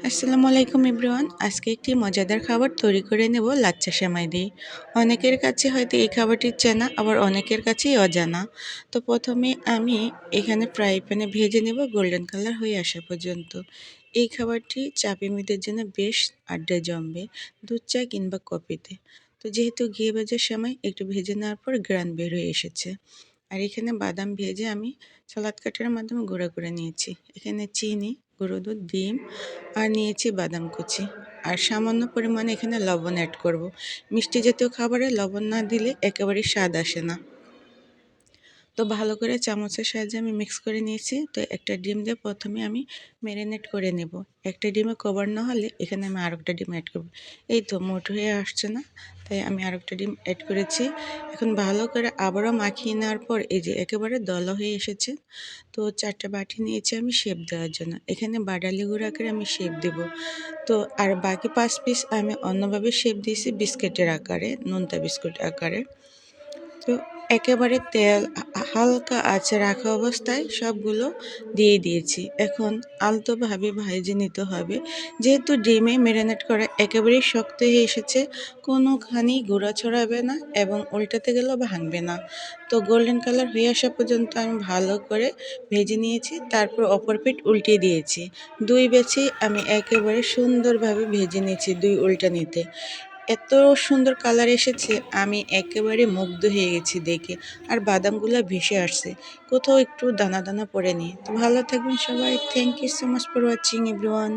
আসসালামু আলাইকুম এভরিওয়ান। আজকে একটি মজাদার খাবার তৈরি করে নেব লাচ্চা সেমাই দিয়ে। অনেকের কাছে হয়তো এই খাবারটি চেনা, আবার অনেকের কাছেই অজানা। তো প্রথমে আমি এখানে ফ্রাই প্যানে ভেজে নেব গোল্ডেন কালার হয়ে আসা পর্যন্ত। এই খাবারটি চা প্রেমীদের জন্য বেশ আড্ডায় জমবে, দুধ চা কিংবা কফিতে। তো যেহেতু ঘি ভাজা সেমাই একটু ভেজে নেওয়ার পর গ্রান বের হয়ে এসেছে। আর এখানে বাদাম ভেজে আমি সালাদ কাটারের মাধ্যমে গুঁড়া করে নিয়েছি। এখানে চিনি, গুঁড়ো দুধ, ডিম আর নিয়েছি বাদাম কুচি। আর সামান্য পরিমাণে এখানে লবণ অ্যাড করব। মিষ্টি জাতীয় খাবারে লবণ না দিলে একেবারেই স্বাদ আসে না। তো ভালো করে চামচের সাহায্যে আমি মিক্স করে নিয়েছি। তো একটা ডিম দিয়ে প্রথমে আমি ম্যারিনেট করে নেব। একটা ডিমে কভার না হলে এখানে আমি আরেকটা ডিম অ্যাড করব। এই তো মোট হয়ে আসছে না, তাই আমি আরেকটা ডিম অ্যাড করেছি। এখন ভালো করে আবারও মাখিয়ে নেওয়ার পর এই যে একেবারে দলা হয়ে এসেছে। তো 4টা বাটি নিয়েছি আমি শেপ দেওয়ার জন্য। এখানে বাটালি গুঁড়া করে আমি শেপ দেব। তো আর বাকি 5 পিস আমি অন্যভাবে শেপ দিয়েছি বিস্কিটের আকারে, নোনতা বিস্কুট আকারে। তো একেবারে তেল হালকা আঁচে রাখা অবস্থায় সবগুলো দিয়ে দিয়েছি। এখন আলতোভাবে ভেজে নিতে হবে। যেহেতু ডিমে ম্যারিনেট করা একেবারেই শক্ত হয়ে এসেছে, কোনোখানি গুঁড়া ছড়াবে না এবং উল্টাতে গেলেও ভাঙবে না। তো গোল্ডেন কালার হয়ে আসা পর্যন্ত আমি ভালো করে ভেজে নিয়েছি। তারপর অপর পিঠ উল্টিয়ে দিয়েছি। 2 ব্যাচে আমি একেবারে সুন্দরভাবে ভেজে নিয়েছি 2 উল্টানিতে। এত সুন্দর কালার এসেছে, আমি একেবারে মুগ্ধ হয়ে গেছি দেখে। আর বাদামগুলো ভেসে আসছে, কোথাও একটু দানা দানা পড়েনি। তো ভালো থাকবেন সবাই। Thank you so much for watching everyone.